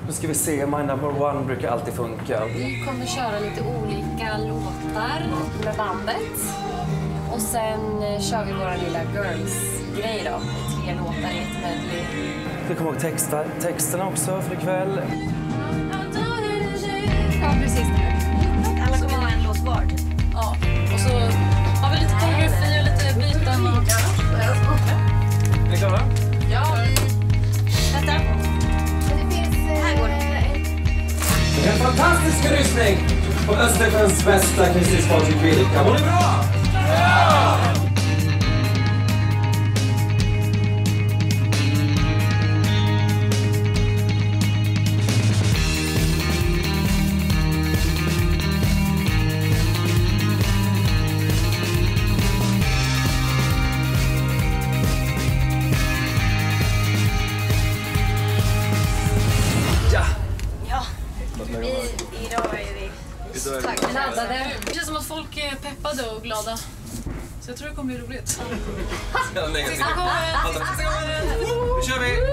Nu ska vi se, My Number One brukar alltid funka. Vi kommer köra lite olika låtar med bandet. Och sen kör vi våra lilla girls-grej då. 3 låtar i ett medley. Vi kommer ihåg texterna också för ikväll. Ja, precis det. Alla kommer ha en låt var. Ja, och så har vi lite koreografi och lite byten. Är ni klara? Ja. Vänta. Här går det. En fantastisk kryssning på Östersjöns bästa kryssningsfartyg Vilka. Mår ni bra? Ja! Idag är vi Laddade. Det känns som att folk är peppade och glada. Så jag tror det kommer bli roligt. Nu kör vi!